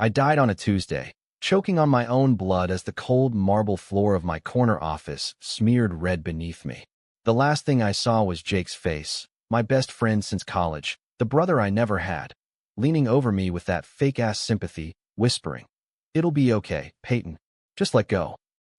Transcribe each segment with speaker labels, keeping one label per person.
Speaker 1: I died on a Tuesday, choking on my own blood as the cold marble floor of my corner office smeared red beneath me. The last thing I saw was Jake's face, my best friend since college, the brother I never had, leaning over me with that fake-ass sympathy, whispering, "It'll be okay, Peyton. Just let go."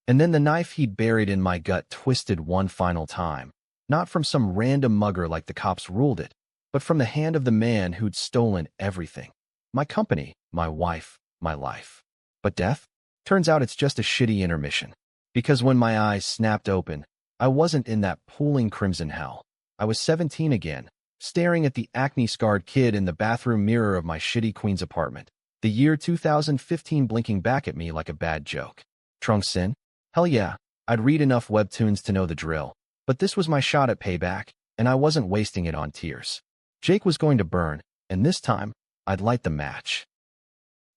Speaker 1: And then the knife he'd buried in my gut twisted one final time, not from some random mugger like the cops ruled it, but from the hand of the man who'd stolen everything. My company, my wife, my life. But death? Turns out it's just a shitty intermission. Because when my eyes snapped open, I wasn't in that pooling crimson hell. I was 17 again, staring at the acne-scarred kid in the bathroom mirror of my shitty Queens apartment, the year 2015 blinking back at me like a bad joke. Trunks in? Hell yeah, I'd read enough webtoons to know the drill, but this was my shot at payback, and I wasn't wasting it on tears. Jake was going to burn, and this time, I'd light the match.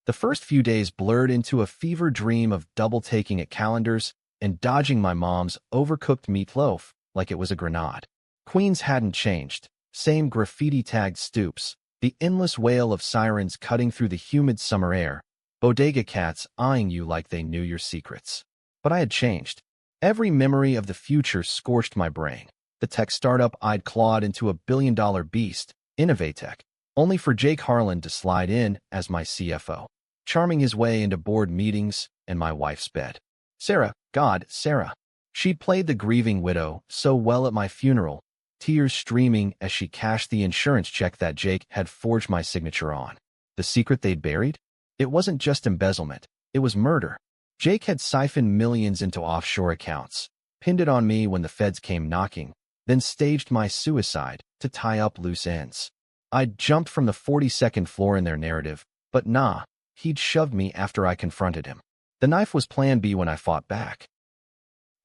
Speaker 1: The first few days blurred into a fever dream of double-taking at calendars and dodging my mom's overcooked meatloaf like it was a grenade. Queens hadn't changed. Same graffiti-tagged stoops, the endless wail of sirens cutting through the humid summer air, bodega cats eyeing you like they knew your secrets. But I had changed. Every memory of the future scorched my brain. The tech startup I'd clawed into a billion-dollar beast, Innovatech, only for Jake Harlan to slide in as my CFO, charming his way into board meetings and my wife's bed. Sarah, God, Sarah. She'd played the grieving widow so well at my funeral, tears streaming as she cashed the insurance check that Jake had forged my signature on. The secret they'd buried? It wasn't just embezzlement. It was murder. Jake had siphoned millions into offshore accounts, pinned it on me when the feds came knocking, then staged my suicide to tie up loose ends. I'd jumped from the 42nd floor in their narrative, but nah, he'd shoved me after I confronted him. The knife was plan B when I fought back.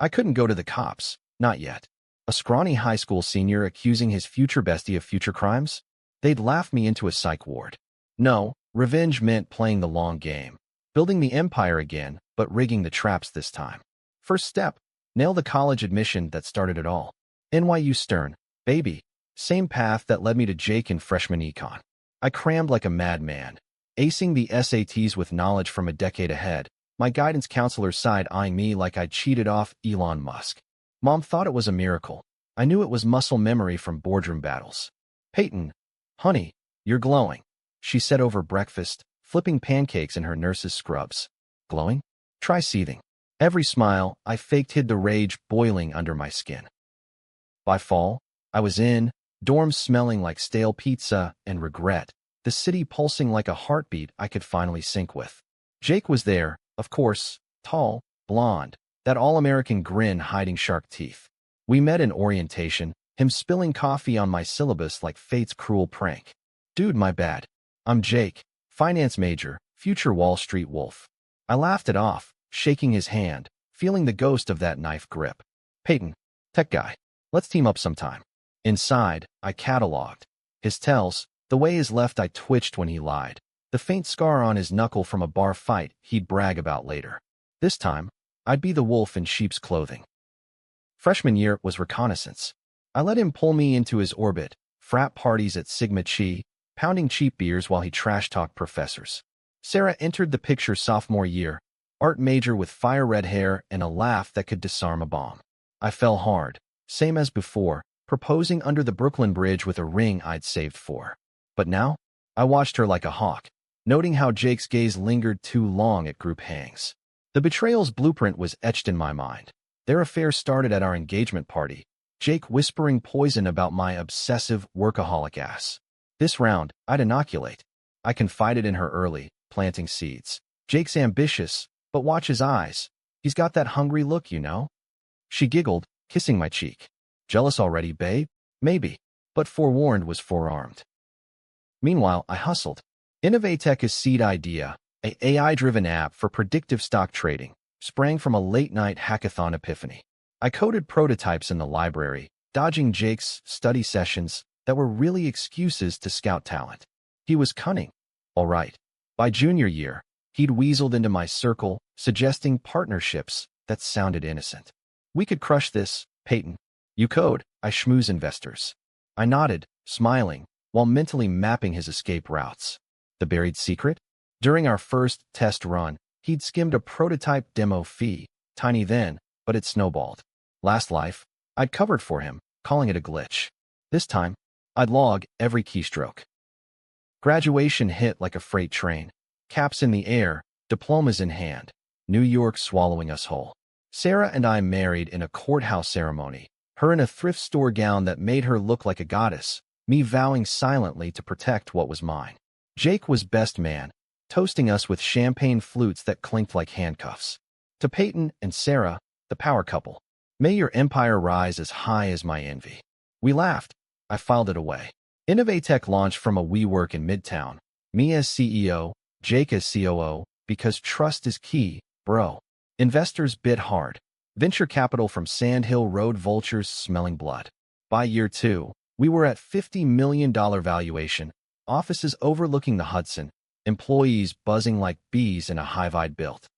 Speaker 1: I couldn't go to the cops, not yet. A scrawny high school senior accusing his future bestie of future crimes? They'd laugh me into a psych ward. No, revenge meant playing the long game, building the empire again, but rigging the traps this time. First step, nail the college admission that started it all. NYU Stern, baby. Same path that led me to Jake in freshman econ. I crammed like a madman, acing the SATs with knowledge from a decade ahead, my guidance counselor's side eyeing me like I'd cheated off Elon Musk. Mom thought it was a miracle. I knew it was muscle memory from boardroom battles. "Peyton, honey, you're glowing," she said over breakfast, flipping pancakes in her nurse's scrubs. Glowing? Try seething. Every smile I faked hid the rage boiling under my skin. By fall, I was in, dorms smelling like stale pizza and regret, the city pulsing like a heartbeat I could finally sync with. Jake was there, of course, tall, blonde, that all-American grin hiding shark teeth. We met in orientation, him spilling coffee on my syllabus like fate's cruel prank. "Dude, my bad. I'm Jake, finance major, future Wall Street wolf." I laughed it off, shaking his hand, feeling the ghost of that knife grip. "Peyton, tech guy, let's team up sometime." Inside, I cataloged. His tells, the way his left eye twitched when he lied, the faint scar on his knuckle from a bar fight he'd brag about later. This time, I'd be the wolf in sheep's clothing. Freshman year was reconnaissance. I let him pull me into his orbit, frat parties at Sigma Chi, pounding cheap beers while he trash-talked professors. Sarah entered the picture sophomore year, art major with fire-red hair and a laugh that could disarm a bomb. I fell hard, same as before, proposing under the Brooklyn Bridge with a ring I'd saved for. But now, I watched her like a hawk, noting how Jake's gaze lingered too long at group hangs. The betrayal's blueprint was etched in my mind. Their affair started at our engagement party, Jake whispering poison about my obsessive workaholic ass. This round, I'd inoculate. I confided in her early, planting seeds. Jake's ambitious, but watch his eyes. He's got that hungry look, you know? She giggled, kissing my cheek. "Jealous already, babe?" "Maybe." But forewarned was forearmed. Meanwhile, I hustled. Innovatech is seed idea, a AI-driven app for predictive stock trading, sprang from a late-night hackathon epiphany. I coded prototypes in the library, dodging Jake's study sessions that were really excuses to scout talent. He was cunning. All right. By junior year, he'd weaseled into my circle, suggesting partnerships that sounded innocent. "We could crush this, Peyton. You code, I schmooze investors." I nodded, smiling, while mentally mapping his escape routes. The buried secret? During our first test run, he'd skimmed a prototype demo fee, tiny then, but it snowballed. Last life, I'd covered for him, calling it a glitch. This time, I'd log every keystroke. Graduation hit like a freight train. Caps in the air, diplomas in hand. New York swallowing us whole. Sarah and I married in a courthouse ceremony, her in a thrift store gown that made her look like a goddess, me vowing silently to protect what was mine. Jake was best man, toasting us with champagne flutes that clinked like handcuffs. To Peyton and Sarah, the power couple, may your empire rise as high as my envy. We laughed. I filed it away. Innovatech launched from a WeWork in Midtown. Me as CEO, Jake as COO, because trust is key, bro. Investors bid hard. Venture capital from Sand Hill Road vultures smelling blood. By year 2, we were at $50 million valuation, offices overlooking the Hudson, employees buzzing like bees in a hive I'd built.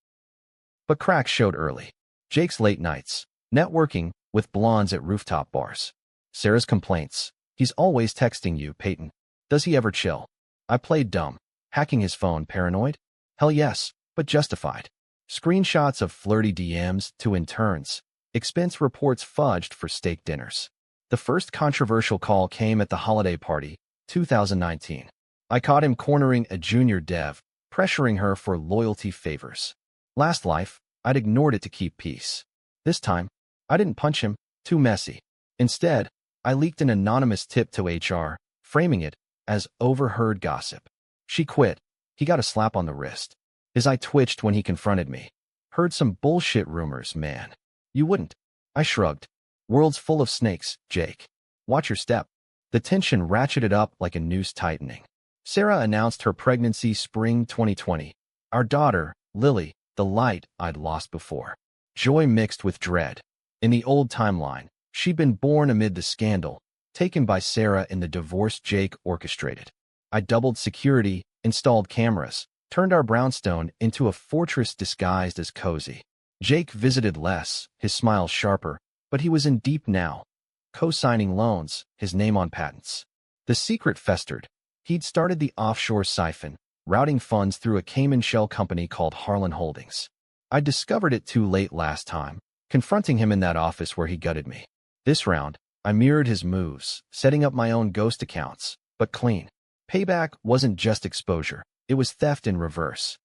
Speaker 1: But cracks showed early. Jake's late nights, networking with blondes at rooftop bars. Sarah's complaints. He's always texting you, Peyton. Does he ever chill? I played dumb. Hacking his phone, paranoid? Hell yes, but justified. Screenshots of flirty DMs to interns. Expense reports fudged for steak dinners. The first controversial call came at the holiday party, 2019. I caught him cornering a junior dev, pressuring her for loyalty favors. Last life, I'd ignored it to keep peace. This time, I didn't punch him, too messy. Instead, I leaked an anonymous tip to HR, framing it as overheard gossip. She quit. He got a slap on the wrist. His eye twitched when he confronted me. Heard some bullshit rumors, man. You wouldn't. I shrugged. World's full of snakes, Jake. Watch your step. The tension ratcheted up like a noose tightening. Sarah announced her pregnancy spring 2020. Our daughter, Lily, the light I'd lost before. Joy mixed with dread. In the old timeline, she'd been born amid the scandal, taken by Sarah in the divorce Jake orchestrated. I doubled security, installed cameras, turned our brownstone into a fortress disguised as cozy. Jake visited less, his smile sharper, but he was in deep now. Co-signing loans, his name on patents. The secret festered. He'd started the offshore siphon, routing funds through a Cayman shell company called Harlan Holdings. I discovered it too late last time, confronting him in that office where he gutted me. This round, I mirrored his moves, setting up my own ghost accounts, but clean. Payback wasn't just exposure, it was theft in reverse.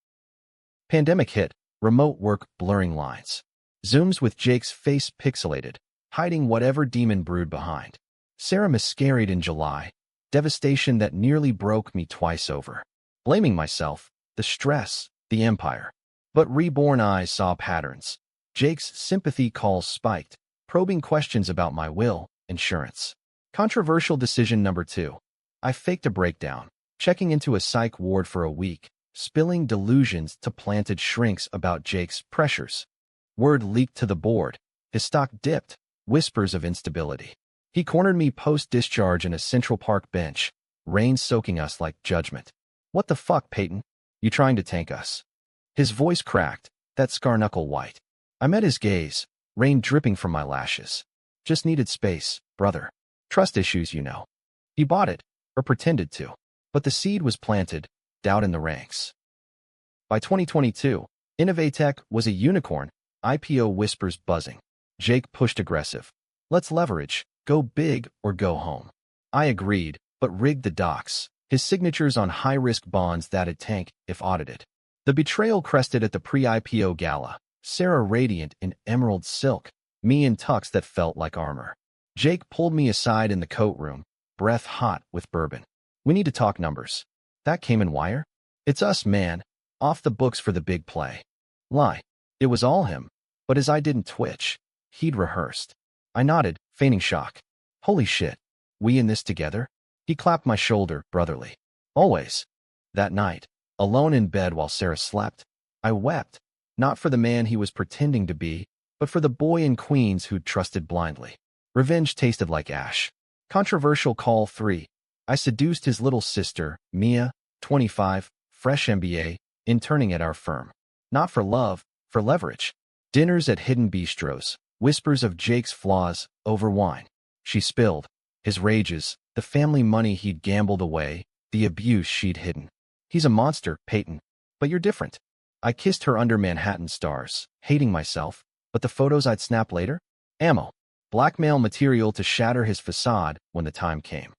Speaker 1: Pandemic hit, remote work blurring lines. Zooms with Jake's face pixelated, hiding whatever demon brewed behind. Sarah miscarried in July, devastation that nearly broke me twice over. Blaming myself, the stress, the empire. But Reborn eyes saw patterns. Jake's sympathy calls spiked, probing questions about my will, insurance. Controversial decision number 2. I faked a breakdown, checking into a psych ward for a week, spilling delusions to planted shrinks about Jake's pressures. Word leaked to the board. His stock dipped, whispers of instability. He cornered me post-discharge in a Central Park bench, rain soaking us like judgment. What the fuck, Peyton? You trying to tank us? His voice cracked, that scar knuckle white. I met his gaze, rain dripping from my lashes. Just needed space, brother. Trust issues, you know. He bought it, or pretended to. But the seed was planted, doubt in the ranks. By 2022, Innovatech was a unicorn, IPO whispers buzzing. Jake pushed aggressive. Let's leverage, go big or go home. I agreed, but rigged the docs, his signatures on high-risk bonds that'd tank if audited. The betrayal crested at the pre-IPO gala, Sarah radiant in emerald silk, me in tux that felt like armor. Jake pulled me aside in the coat room, breath hot with bourbon. We need to talk numbers. That came in wire? It's us, man. Off the books for the big play. Lie. It was all him. But his eye didn't twitch. He'd rehearsed. I nodded, feigning shock. Holy shit. We in this together? He clapped my shoulder, brotherly. Always. That night, alone in bed while Sarah slept, I wept. Not for the man he was pretending to be, but for the boy in Queens who'd trusted blindly. Revenge tasted like ash. Controversial call 3. I seduced his little sister, Mia, 25, fresh MBA, interning at our firm. Not for love, for leverage. Dinners at hidden bistros, whispers of Jake's flaws, over wine. She spilled. His rages, the family money he'd gambled away, the abuse she'd hidden. He's a monster, Peyton. But you're different. I kissed her under Manhattan stars, hating myself, but the photos I'd snap later? Ammo. Blackmail material to shatter his facade when the time came.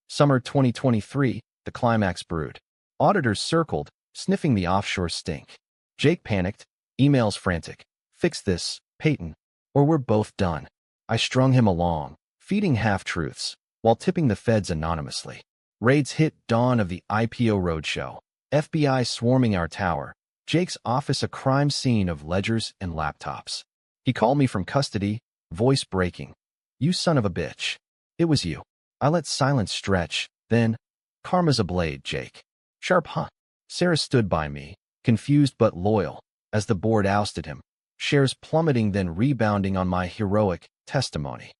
Speaker 1: Summer 2023, the climax brewed. Auditors circled, sniffing the offshore stink. Jake panicked, emails frantic. Fix this, Peyton, or we're both done. I strung him along, feeding half-truths, while tipping the feds anonymously. Raids hit dawn of the IPO roadshow. FBI swarming our tower. Jake's office a crime scene of ledgers and laptops. He called me from custody, voice breaking. You son of a bitch. It was you. I let silence stretch, then, karma's a blade, Jake. Sharp, huh? Sarah stood by me, confused but loyal, as the board ousted him, shares plummeting then rebounding on my heroic testimony.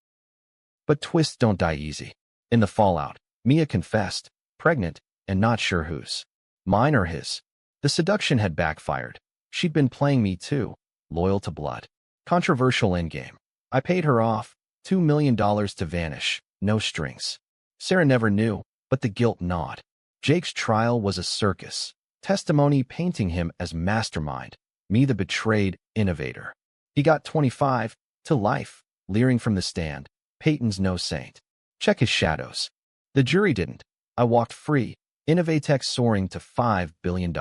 Speaker 1: But twists don't die easy. In the fallout, Mia confessed, pregnant, and not sure whose. Mine or his. The seduction had backfired. She'd been playing me too, loyal to blood. Controversial endgame. I paid her off, $2 million to vanish, no strings. Sarah never knew, but the guilt gnawed. Jake's trial was a circus, testimony painting him as mastermind, me the betrayed innovator. He got 25, to life, leering from the stand. Peyton's no saint. Check his shadows. The jury didn't. I walked free, Innovatech soaring to $5 billion.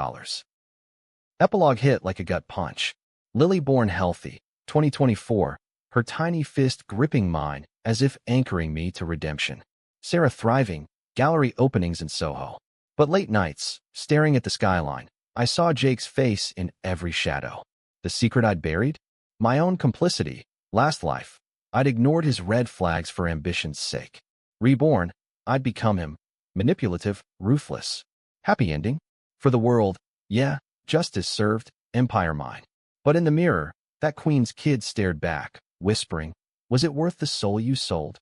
Speaker 1: Epilogue hit like a gut punch. Lily born healthy, 2024, her tiny fist gripping mine as if anchoring me to redemption. Sarah thriving, gallery openings in Soho. But late nights, staring at the skyline, I saw Jake's face in every shadow. The secret I'd buried? My own complicity. Last life, I'd ignored his red flags for ambition's sake. Reborn, I'd become him. Manipulative, ruthless. Happy ending? For the world, yeah, justice served, empire mine. But in the mirror, that queen's kid stared back, whispering, was it worth the soul you sold?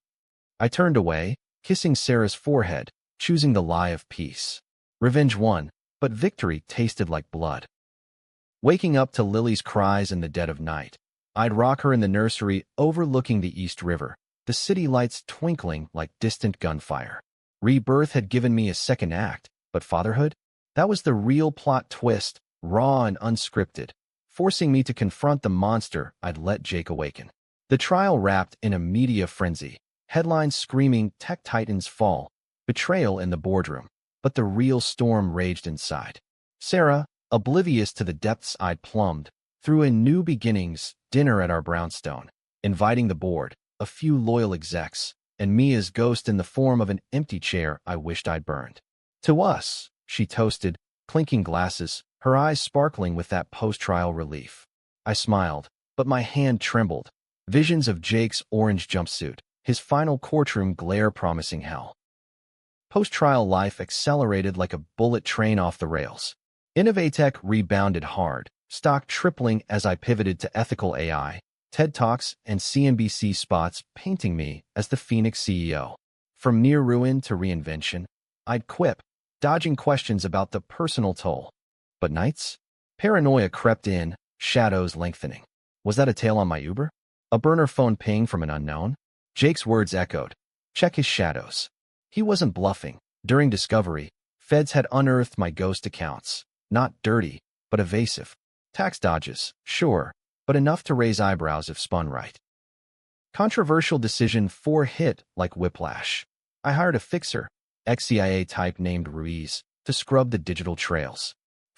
Speaker 1: I turned away, kissing Sarah's forehead, choosing the lie of peace. Revenge won, but victory tasted like blood. Waking up to Lily's cries in the dead of night, I'd rock her in the nursery overlooking the East River, the city lights twinkling like distant gunfire. Rebirth had given me a second act, but fatherhood? That was the real plot twist, raw and unscripted, forcing me to confront the monster I'd let Jake awaken. The trial wrapped in a media frenzy, headlines screaming tech titans fall, betrayal in the boardroom, but the real storm raged inside. Sarah, oblivious to the depths I'd plumbed, threw in new beginnings, dinner at our brownstone, inviting the board, a few loyal execs, and Mia's ghost in the form of an empty chair I wished I'd burned. To us, she toasted, clinking glasses, her eyes sparkling with that post-trial relief. I smiled, but my hand trembled. Visions of Jake's orange jumpsuit, his final courtroom glare promising hell. Post-trial life accelerated like a bullet train off the rails. Innovatech rebounded hard, stock tripling as I pivoted to ethical AI, TED Talks, and CNBC spots painting me as the Phoenix CEO. From near ruin to reinvention, I'd quip, dodging questions about the personal toll. But nights? Paranoia crept in, shadows lengthening. Was that a tail on my Uber? A burner phone ping from an unknown? Jake's words echoed. Check his shadows. He wasn't bluffing. During discovery, feds had unearthed my ghost accounts. Not dirty, but evasive. Tax dodges, sure, but enough to raise eyebrows if spun right. Controversial decision 4 hit like whiplash. I hired a fixer, ex-CIA type named Ruiz, to scrub the digital trails.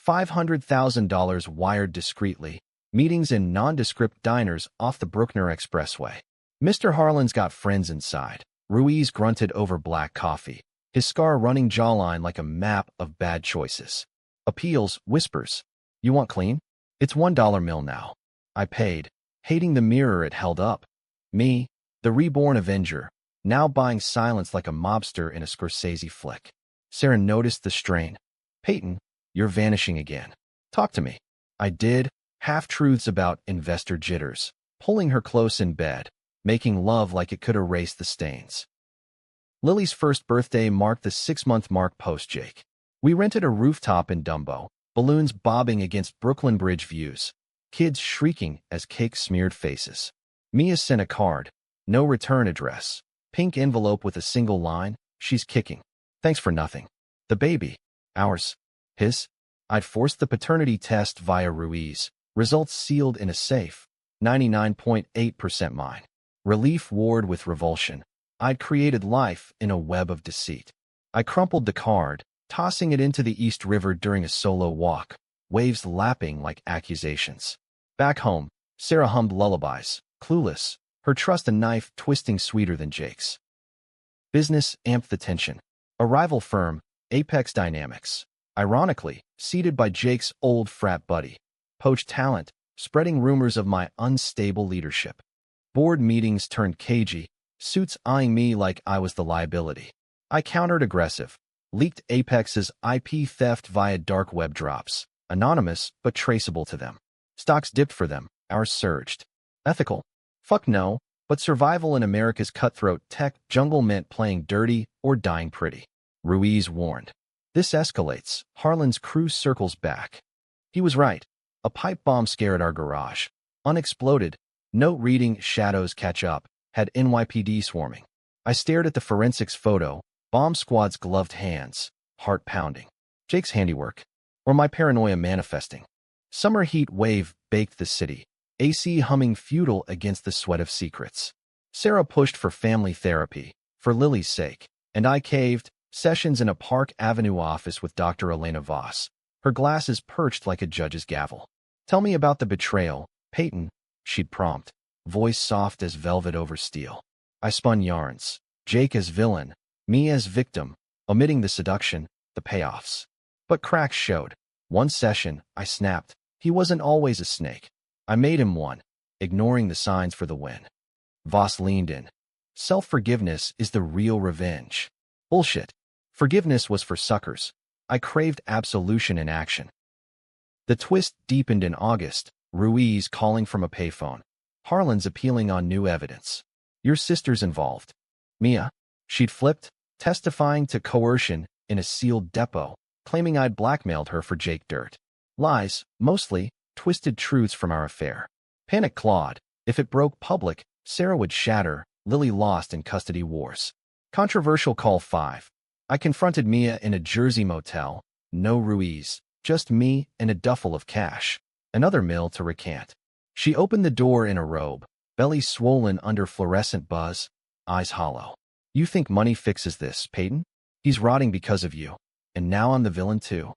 Speaker 1: $500,000 wired discreetly, meetings in nondescript diners off the Bruckner Expressway. Mr. Harlan's got friends inside. Ruiz grunted over black coffee, his scar-running jawline like a map of bad choices. Appeals, whispers. You want clean? It's $1 mill now. I paid, hating the mirror it held up. Me, the reborn Avenger, now buying silence like a mobster in a Scorsese flick. Sarah noticed the strain. Peyton, you're vanishing again. Talk to me. I did, half-truths about investor jitters, pulling her close in bed, making love like it could erase the stains. Lily's first birthday marked the 6-month mark post-Jake. We rented a rooftop in Dumbo, balloons bobbing against Brooklyn Bridge views, kids shrieking as cake smeared faces. Mia sent a card, no return address, pink envelope with a single line, she's kicking. Thanks for nothing. The baby. Ours. His. I'd forced the paternity test via Ruiz. Results sealed in a safe. 99.8% mine. Relief warred with revulsion. I'd created life in a web of deceit. I crumpled the card, tossing it into the East River during a solo walk, waves lapping like accusations. Back home, Sarah hummed lullabies, clueless, her trust a knife twisting sweeter than Jake's. Business amped the tension. A rival firm, Apex Dynamics, ironically, seated by Jake's old frat buddy, poached talent, spreading rumors of my unstable leadership. Board meetings turned cagey, suits eyeing me like I was the liability. I countered aggressive, leaked Apex's IP theft via dark web drops, anonymous but traceable to them. Stocks dipped for them, ours surged. Ethical? Fuck no, but survival in America's cutthroat tech jungle meant playing dirty or dying pretty. Ruiz warned. This escalates, Harlan's crew circles back. He was right. A pipe bomb scare at our garage. Unexploded, note-reading shadows catch up, had NYPD swarming. I stared at the forensics photo, bomb squad's gloved hands, heart pounding. Jake's handiwork. Or my paranoia manifesting. Summer heat wave baked the city, AC humming futile against the sweat of secrets. Sarah pushed for family therapy, for Lily's sake, and I caved, sessions in a Park Avenue office with Dr. Elena Voss, her glasses perched like a judge's gavel. Tell me about the betrayal, Peyton, she'd prompt, voice soft as velvet over steel. I spun yarns, Jake as villain, me as victim, omitting the seduction, the payoffs. But cracks showed. One session, I snapped. He wasn't always a snake. I made him one, ignoring the signs for the win. Voss leaned in. Self-forgiveness is the real revenge. Bullshit. Forgiveness was for suckers. I craved absolution in action. The twist deepened in August, Ruiz calling from a payphone. Harlan's appealing on new evidence. Your sister's involved. Mia. She'd flipped, testifying to coercion in a sealed depot, claiming I'd blackmailed her for Jake dirt. Lies, mostly, twisted truths from our affair. Panic clawed. If it broke public, Sarah would shatter, Lily lost in custody wars. Controversial call 5. I confronted Mia in a Jersey motel. No Ruiz, just me and a duffel of cash. Another mill to recant. She opened the door in a robe, belly swollen under fluorescent buzz, eyes hollow. You think money fixes this, Peyton? He's rotting because of you. And now I'm the villain too.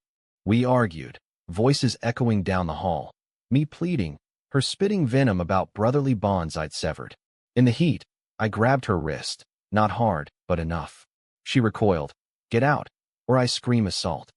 Speaker 1: We argued, voices echoing down the hall. Me pleading, her spitting venom about brotherly bonds I'd severed. In the heat, I grabbed her wrist. Not hard, but enough. She recoiled. Get out, or I scream assault.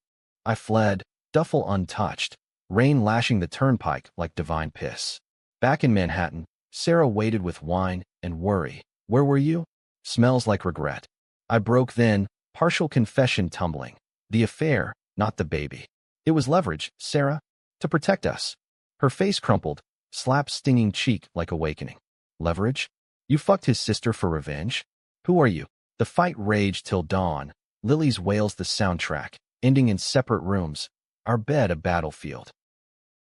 Speaker 1: I fled, duffel untouched, rain lashing the turnpike like divine piss. Back in Manhattan, Sarah waited with wine and worry. Where were you? Smells like regret. I broke then, partial confession tumbling. The affair, not the baby. It was leverage, Sarah, to protect us. Her face crumpled, slapped stinging cheek like awakening. Leverage? You fucked his sister for revenge? Who are you? The fight raged till dawn. Lily's wails the soundtrack, ending in separate rooms, our bed a battlefield.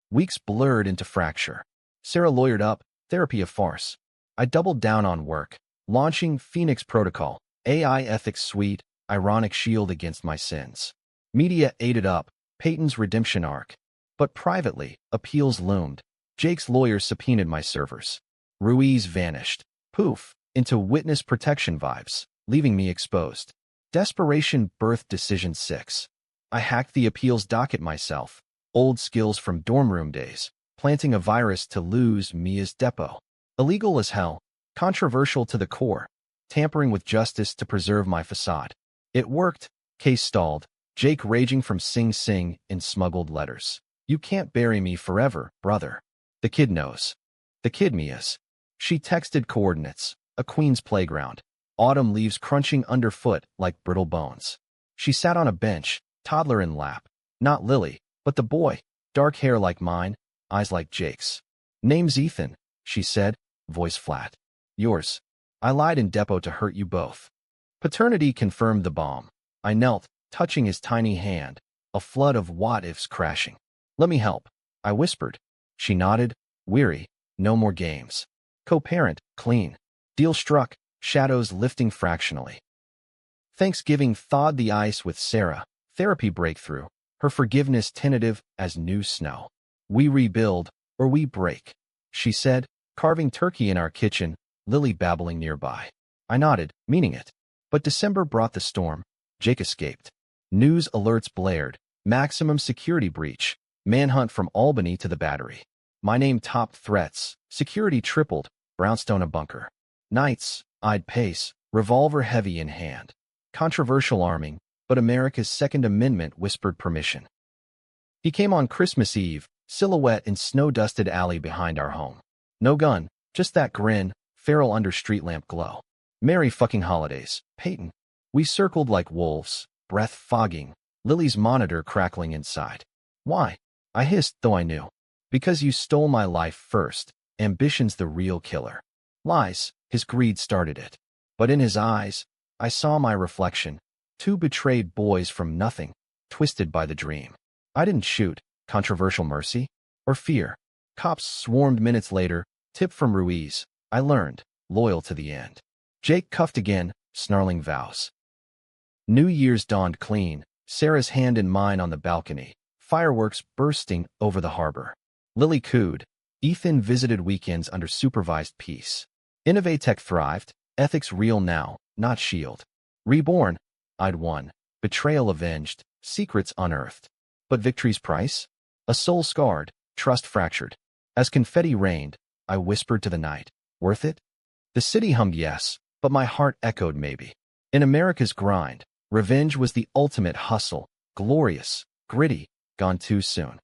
Speaker 1: Weeks blurred into fracture. Sarah lawyered up, therapy a farce. I doubled down on work, launching Phoenix Protocol, AI ethics suite, ironic shield against my sins. Media ate it up, Peyton's redemption arc. But privately, appeals loomed. Jake's lawyer subpoenaed my servers. Ruiz vanished. Poof, into witness protection vibes, leaving me exposed. Desperation birthed Decision 6. I hacked the appeals docket myself, old skills from dorm room days, planting a virus to lose Mia's depot. Illegal as hell, controversial to the core, tampering with justice to preserve my facade. It worked, case stalled, Jake raging from Sing Sing in smuggled letters. You can't bury me forever, brother. The kid knows. The kid Mia's. She texted coordinates, a queen's playground. Autumn leaves crunching underfoot like brittle bones. She sat on a bench, toddler in lap. Not Lily, but the boy, dark hair like mine, eyes like Jake's. Name's Ethan, she said, voice flat. Yours. I lied in depot to hurt you both. Paternity confirmed the bomb. I knelt, touching his tiny hand, a flood of what-ifs crashing. Let me help, I whispered. She nodded, weary, no more games. Co-parent, clean. Deal struck, shadows lifting fractionally. Thanksgiving thawed the ice with Sarah, therapy breakthrough, her forgiveness tentative as new snow. "We rebuild, or we break," she said, carving turkey in our kitchen, Lily babbling nearby. I nodded, meaning it. But December brought the storm. Jake escaped. News alerts blared. Maximum security breach. Manhunt from Albany to the Battery. My name topped threats. Security tripled. Brownstone a bunker. Nights, I'd pace, revolver heavy in hand. Controversial arming, but America's Second Amendment whispered permission. He came on Christmas Eve, silhouette in snow-dusted alley behind our home. No gun, just that grin, feral under street lamp glow. Merry fucking holidays, Peyton. We circled like wolves, breath fogging, Lily's monitor crackling inside. Why? I hissed, though I knew. Because you stole my life first. Ambition's the real killer. Lies, his greed started it. But in his eyes, I saw my reflection. Two betrayed boys from nothing, twisted by the dream. I didn't shoot. Controversial mercy? Or fear? Cops swarmed minutes later, tip from Ruiz. I learned, loyal to the end. Jake cuffed again, snarling vows. New Year's dawned clean, Sarah's hand in mine on the balcony, fireworks bursting over the harbor. Lily cooed. Ethan visited weekends under supervised peace. Innovatech thrived, ethics real now, not shield. Reborn, I'd won. Betrayal avenged, secrets unearthed. But victory's price? A soul scarred, trust fractured. As confetti rained, I whispered to the night, worth it? The city hummed yes, but my heart echoed maybe. In America's grind, revenge was the ultimate hustle, glorious, gritty, gone too soon.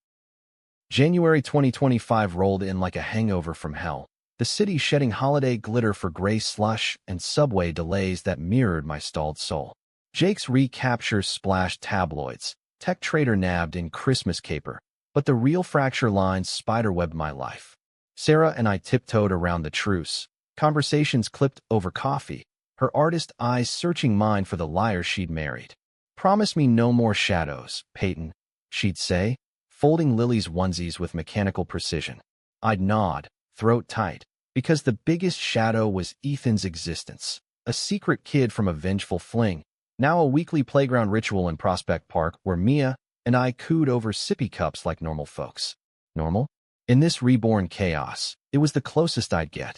Speaker 1: January 2025 rolled in like a hangover from hell, the city shedding holiday glitter for gray slush and subway delays that mirrored my stalled soul. Jake's recapture splashed tabloids, tech trader nabbed in Christmas caper, but the real fracture lines spiderwebbed my life. Sarah and I tiptoed around the truce, conversations clipped over coffee, her artist eyes searching mine for the liar she'd married. "Promise me no more shadows, Peyton," she'd say, folding Lily's onesies with mechanical precision. I'd nod, throat tight, because the biggest shadow was Ethan's existence, a secret kid from a vengeful fling, now a weekly playground ritual in Prospect Park where Mia and I cooed over sippy cups like normal folks. Normal? In this reborn chaos, it was the closest I'd get.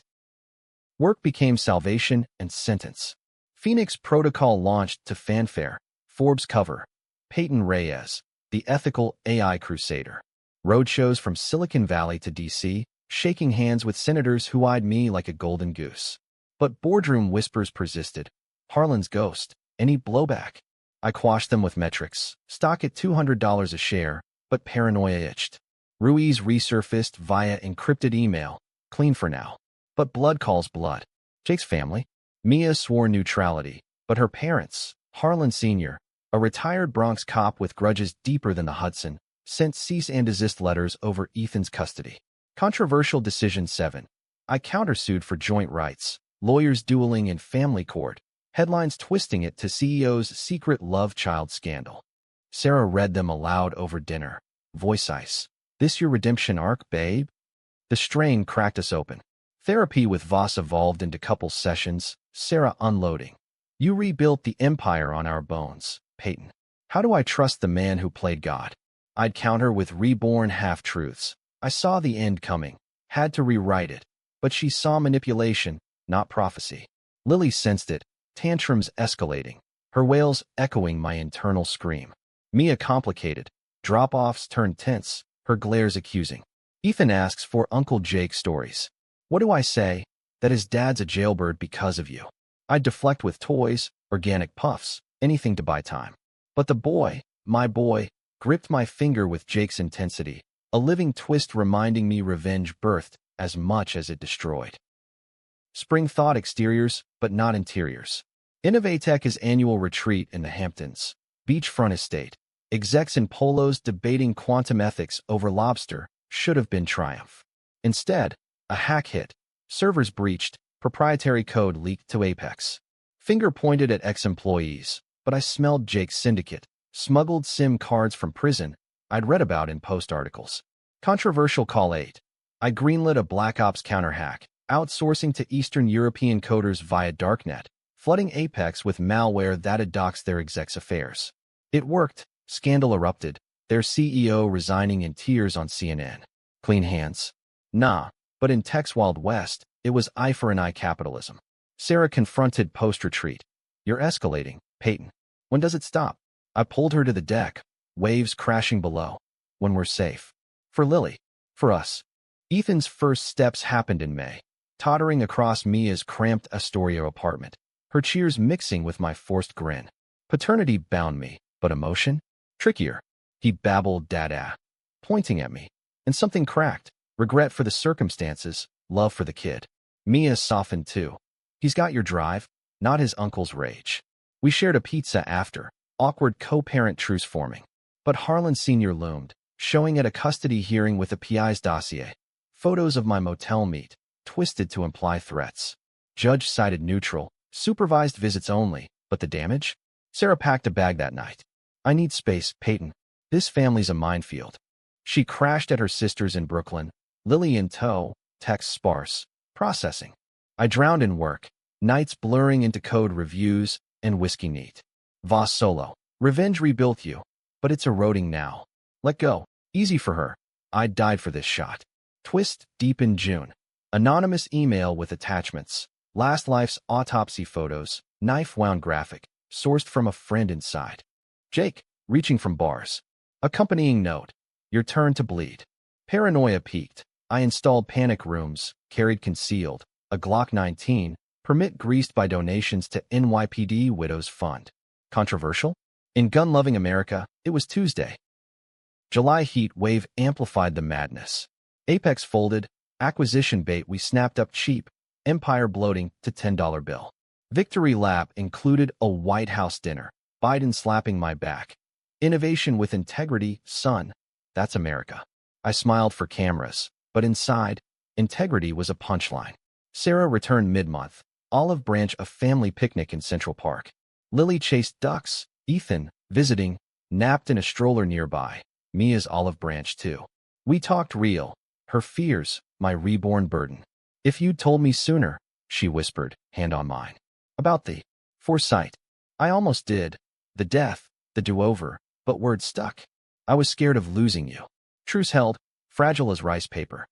Speaker 1: Work became salvation and sentence. Phoenix Protocol launched to fanfare, Forbes cover, Peyton Reyes, the ethical AI crusader. Roadshows from Silicon Valley to D.C., shaking hands with senators who eyed me like a golden goose. But boardroom whispers persisted. Harlan's ghost. Any blowback? I quashed them with metrics. Stock at $200 a share, but paranoia itched. Ruiz resurfaced via encrypted email. Clean for now. But blood calls blood. Jake's family? Mia swore neutrality, but her parents, Harlan Sr., a retired Bronx cop with grudges deeper than the Hudson, sent cease and desist letters over Ethan's custody. Controversial Decision 7. I countersued for joint rights, lawyers dueling in family court, headlines twisting it to CEO's secret love child scandal. Sarah read them aloud over dinner. Voice ice. This your redemption arc, babe? The strain cracked us open. Therapy with Voss evolved into couple sessions, Sarah unloading. You rebuilt the empire on our bones, Peyton. How do I trust the man who played God? I'd counter with reborn half-truths. I saw the end coming, had to rewrite it, but she saw manipulation, not prophecy. Lily sensed it, tantrums escalating, her wails echoing my internal scream. Mia complicated, drop-offs turned tense, her glares accusing. Ethan asks for Uncle Jake stories. What do I say? That his dad's a jailbird because of you. I'd deflect with toys, organic puffs, anything to buy time. But the boy, my boy, gripped my finger with Jake's intensity, a living twist reminding me revenge birthed as much as it destroyed. Spring thawed exteriors, but not interiors. Innovatech's annual retreat in the Hamptons, beachfront estate. Execs in polos debating quantum ethics over lobster should have been triumph. Instead, a hack hit, servers breached, proprietary code leaked to Apex. Finger pointed at ex-employees, but I smelled Jake's syndicate, smuggled SIM cards from prison I'd read about in post articles. Controversial Call 8. I greenlit a Black Ops counter-hack, outsourcing to Eastern European coders via Darknet, flooding Apex with malware that had doxed their execs' affairs. It worked, scandal erupted, Their CEO resigning in tears on CNN. Clean hands? Nah, but in tech's Wild West, it was eye for an eye capitalism. Sarah confronted post-retreat. You're escalating, Peyton. When does it stop? I pulled her to the deck, waves crashing below. When we're safe. For Lily. For us. Ethan's first steps happened in May, tottering across Mia's cramped Astoria apartment, her cheers mixing with my forced grin. Paternity bound me, but emotion? Trickier. He babbled dada, pointing at me. And something cracked. Regret for the circumstances, love for the kid. Mia softened too. He's got your drive, not his uncle's rage. We shared a pizza after, awkward co-parent truce forming. But Harlan Sr. loomed, showing at a custody hearing with a PI's dossier. Photos of my motel meet, twisted to imply threats. Judge cited neutral, supervised visits only, but the damage? Sarah packed a bag that night. I need space, Peyton. This family's a minefield. She crashed at her sister's in Brooklyn, Lily in tow, text sparse, processing. I drowned in work, nights blurring into code reviews and whiskey neat. Voss solo. Revenge rebuilt you, but it's eroding now. Let go. Easy for her. I died for this shot. Twist deep in June. Anonymous email with attachments. Last life's autopsy photos, knife-wound graphic, sourced from a friend inside. Jake, reaching from bars. Accompanying note. Your turn to bleed. Paranoia peaked. I installed panic rooms, carried concealed, a Glock 19, permit greased by donations to NYPD Widows Fund. Controversial? In gun-loving America, it was Tuesday. July heat wave amplified the madness. Apex folded, acquisition bait we snapped up cheap, empire bloating to $10 bill. Victory lap included a White House dinner, Biden slapping my back. Innovation with integrity, son. That's America. I smiled for cameras, but inside, integrity was a punchline. Sarah returned mid-month, Olive Branch a family picnic in Central Park. Lily chased ducks, Ethan, visiting, napped in a stroller nearby. Mia's Olive Branch too. We talked real, her fears, my reborn burden. If you'd told me sooner, she whispered, hand on mine. About the foresight. I almost did. The death, the do-over, but words stuck. I was scared of losing you. Truce held, fragile as rice paper.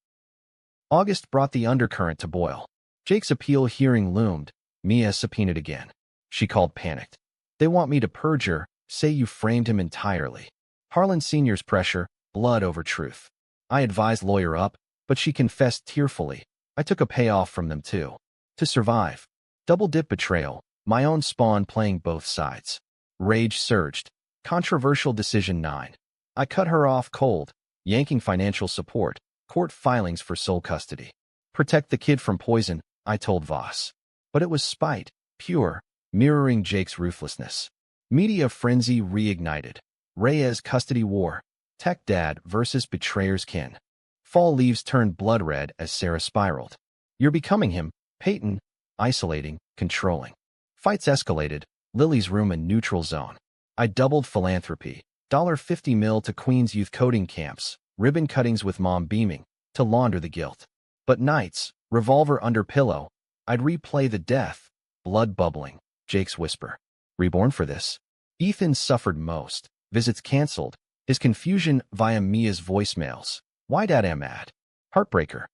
Speaker 1: August brought the undercurrent to boil. Jake's appeal hearing loomed. Mia subpoenaed again. She called panicked. They want me to perjure, say you framed him entirely. Harlan Sr.'s pressure, blood over truth. I advised lawyer up, but she confessed tearfully. I took a payoff from them too. To survive. Double-dip betrayal, my own spawn playing both sides. Rage surged. Controversial decision 9. I cut her off cold, yanking financial support, court filings for sole custody. Protect the kid from poison, I told Voss. But it was spite, pure, mirroring Jake's ruthlessness. Media frenzy reignited. Reyes custody war. Tech dad versus betrayer's kin. Fall leaves turned blood red as Sarah spiraled. You're becoming him, Peyton. Isolating, controlling. Fights escalated. Lily's room in neutral zone. I doubled philanthropy. $50 million to Queens youth coding camps. Ribbon cuttings with mom beaming. To launder the guilt. But nights, revolver under pillow. I'd replay the death. Blood bubbling. Jake's whisper. Reborn for this. Ethan suffered most. Visits canceled. His confusion via Mia's voicemails. Why dad am mad? Heartbreaker.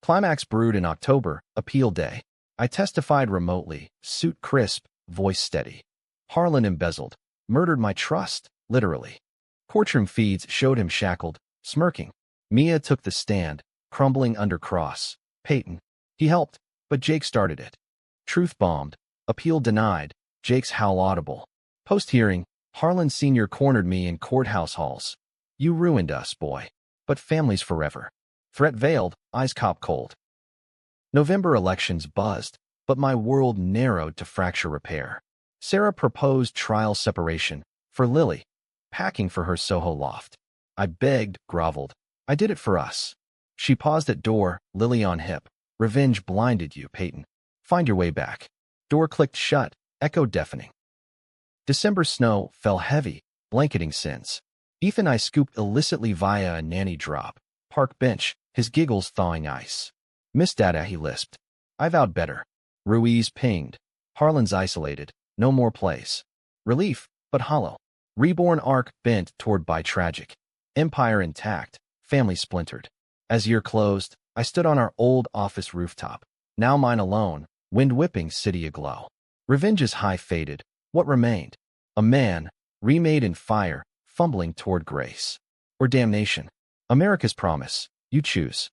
Speaker 1: Climax brewed in October, appeal day. I testified remotely, suit crisp, voice steady. Harlan embezzled. Murdered my trust, literally. Courtroom feeds showed him shackled, smirking. Mia took the stand, crumbling under cross. Peyton. He helped, but Jake started it. Truth bombed. Appeal denied. Jake's howl audible. Post-hearing, Harlan Sr. cornered me in courthouse halls. You ruined us, boy. But families forever. Threat veiled, eyes cop cold. November elections buzzed, but my world narrowed to fracture repair. Sarah proposed trial separation, for Lily, packing for her Soho loft. I begged, groveled. I did it for us. She paused at door, Lily on hip. Revenge blinded you, Peyton. Find your way back. Door clicked shut, echo deafening. December snow fell heavy, blanketing sins. Ethan I scooped illicitly via a nanny drop. Park bench, his giggles thawing ice. Miss Dada, he lisped. I vowed better. Ruiz pinged. Harlan's isolated. No more plays. Relief, but hollow. Reborn arc bent toward by tragic. Empire intact, family splintered. As year closed, I stood on our old office rooftop. Now mine alone, wind whipping city aglow. Revenge's high faded. What remained? A man, remade in fire, fumbling toward grace. Or damnation. America's promise. You choose.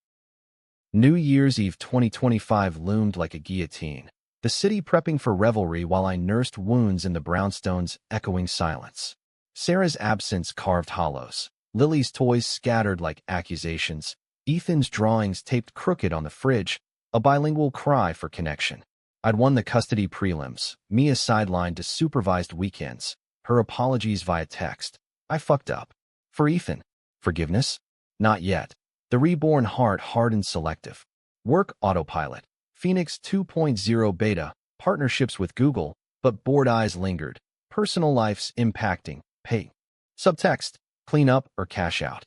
Speaker 1: New Year's Eve 2025 loomed like a guillotine. The city prepping for revelry while I nursed wounds in the brownstone's echoing silence. Sarah's absence carved hollows. Lily's toys scattered like accusations. Ethan's drawings taped crooked on the fridge, a bilingual cry for connection. I'd won the custody prelims, Mia sidelined to supervised weekends, her apologies via text. I fucked up. For Ethan. Forgiveness? Not yet. The reborn heart hardened selective. Work autopilot. Phoenix 2.0 beta, partnerships with Google, but bored eyes lingered. Personal life's impacting, pay. Subtext, clean up or cash out.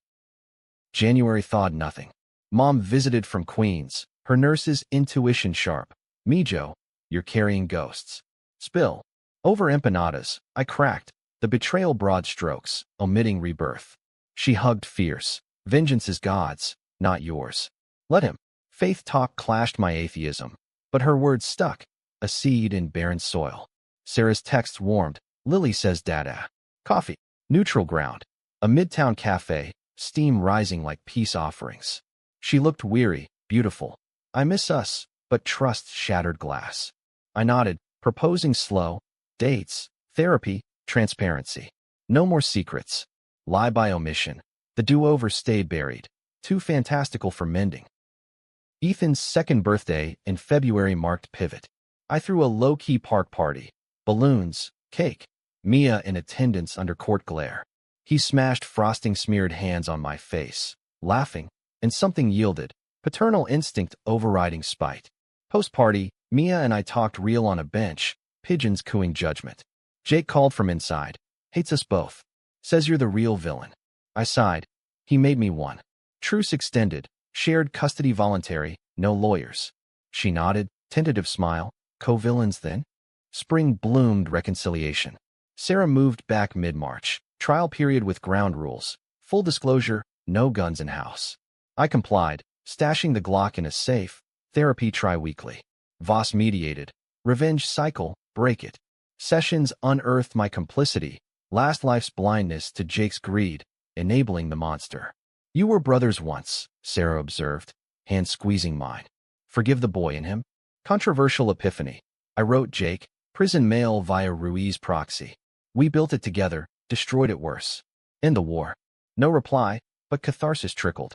Speaker 1: January thawed nothing. Mom visited from Queens, her nurse's intuition sharp. Mijo, you're carrying ghosts. Spill. Over empanadas, I cracked, the betrayal broad strokes, omitting rebirth. She hugged fierce. Vengeance is God's, not yours. Let him. Faith talk clashed my atheism, but her words stuck, a seed in barren soil. Sarah's text warmed. Lily says dada. Coffee. Neutral ground. A midtown cafe, steam rising like peace offerings. She looked weary, beautiful. I miss us, but trust shattered glass. I nodded, proposing slow. Dates, therapy, transparency. No more secrets. Lie by omission. The do-over stayed buried. Too fantastical for mending. Ethan's second birthday in February marked pivot. I threw a low-key park party. Balloons, cake. Mia in attendance under court glare. He smashed frosting-smeared hands on my face, laughing, and something yielded, paternal instinct overriding spite. Post-party, Mia and I talked real on a bench, pigeons cooing judgment. Jake called from inside. Hates us both. Says you're the real villain. I sighed. He made me one. Truce extended. Shared custody voluntary, no lawyers. She nodded, tentative smile. Co-villains then? Spring bloomed reconciliation. Sarah moved back mid-March. Trial period with ground rules. Full disclosure, no guns in house. I complied, stashing the Glock in a safe. Therapy tri-weekly. Voss mediated. Revenge cycle, break it. Sessions unearthed my complicity. Last life's blindness to Jake's greed, enabling the monster. You were brothers once, Sarah observed, hand squeezing mine. Forgive the boy in him? Controversial epiphany. I wrote Jake, prison mail via Ruiz proxy. We built it together, destroyed it worse. End the war. No reply, but catharsis trickled.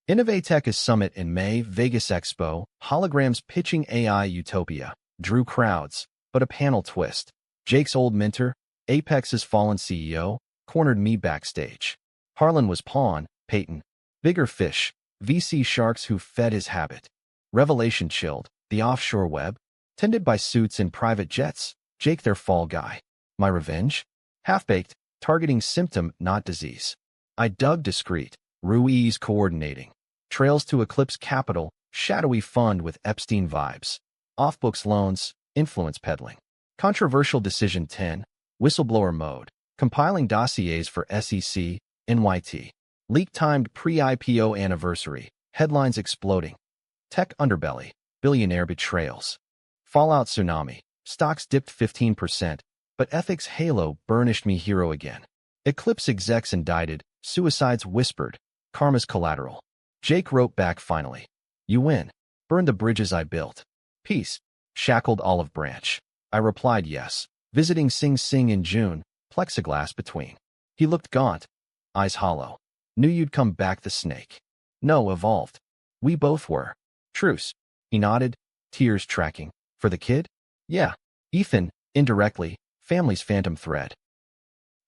Speaker 1: Innovatech Summit in May, Vegas Expo, holograms pitching AI utopia. Drew crowds, but a panel twist. Jake's old mentor, Apex's fallen CEO, cornered me backstage. Harlan was pawn, Peyton. Bigger fish, VC sharks who fed his habit. Revelation chilled, the offshore web. Tended by suits in private jets, Jake their fall guy. My revenge? Half-baked, targeting symptom, not disease. I dug discreet, Ruiz coordinating. Trails to eclipse capital, shadowy fund with Epstein vibes. Off-books loans, influence peddling. Controversial decision 10, whistleblower mode. Compiling dossiers for SEC, NYT. Leak-timed pre-IPO anniversary, headlines exploding. Tech underbelly, billionaire betrayals. Fallout tsunami, stocks dipped 15%, but ethics halo burnished me hero again. Eclipse execs indicted, suicides whispered, karma's collateral. Jake wrote back finally. You win. Burn the bridges I built. Peace. Shackled olive branch. I replied yes. Visiting Sing Sing in June, plexiglass between. He looked gaunt, eyes hollow. Knew you'd come back the snake. No, evolved. We both were. Truce. He nodded, tears tracking. For the kid? Yeah. Ethan, indirectly, family's phantom thread.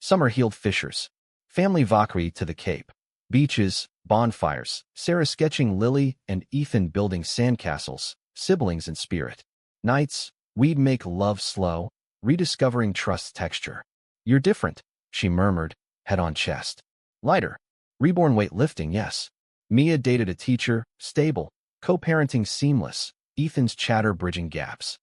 Speaker 1: Summer healed fissures. Family Valkyrie to the Cape. Beaches, bonfires, Sarah sketching Lily and Ethan building sandcastles, siblings in spirit. Nights, we'd make love slow, rediscovering trust's texture. You're different, she murmured, head on chest. Lighter. Reborn weightlifting, yes. Mia dated a teacher, stable, co-parenting seamless, Ethan's chatter bridging gaps.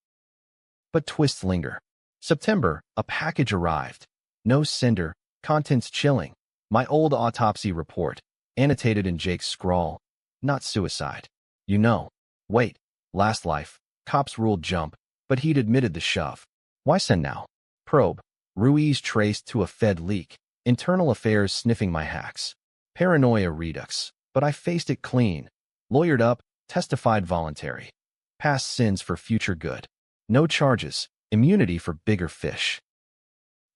Speaker 1: But twists linger. September, a package arrived. No sender, contents chilling. My old autopsy report, annotated in Jake's scrawl. Not suicide. You know. Wait. Last life. Cops ruled jump, but he'd admitted the shove. Why send now? Probe. Ruiz traced to a Fed leak. Internal affairs sniffing my hacks. Paranoia redux. But I faced it clean. Lawyered up, testified voluntary. Past sins for future good. No charges. Immunity for bigger fish.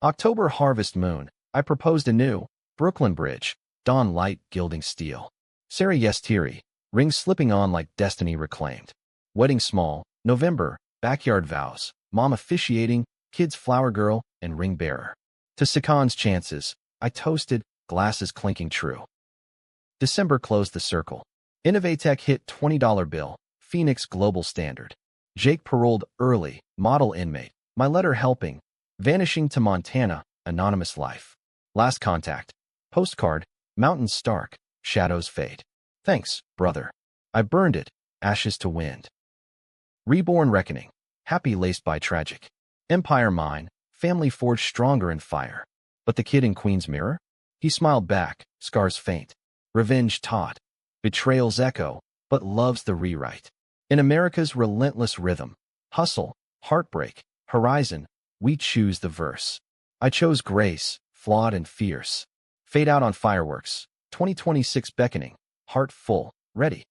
Speaker 1: October harvest moon. I proposed anew. Brooklyn Bridge. Dawn light gilding steel. Sarah Yestiri. Rings slipping on like destiny reclaimed. Wedding small. November. Backyard vows. Mom officiating. Kids flower girl and ring bearer. To Sakan's chances. I toasted. Glasses clinking true. December closed the circle. Innovatech hit $20 bill. Phoenix global standard. Jake paroled early. Model inmate. My letter helping. Vanishing to Montana. Anonymous life. Last contact. Postcard. Mountains stark. Shadows fade. Thanks, brother. I burned it. Ashes to wind. Reborn reckoning. Happy laced by tragic. Empire mine. Family forged stronger in fire. But the kid in Queen's Mirror? He smiled back. Scars faint. Revenge taught. Betrayal's echo, but loves the rewrite. In America's relentless rhythm. Hustle. Heartbreak. Horizon. We choose the verse. I chose grace. Flawed and fierce. Fade out on fireworks. 2026 beckoning. Heart full. Ready.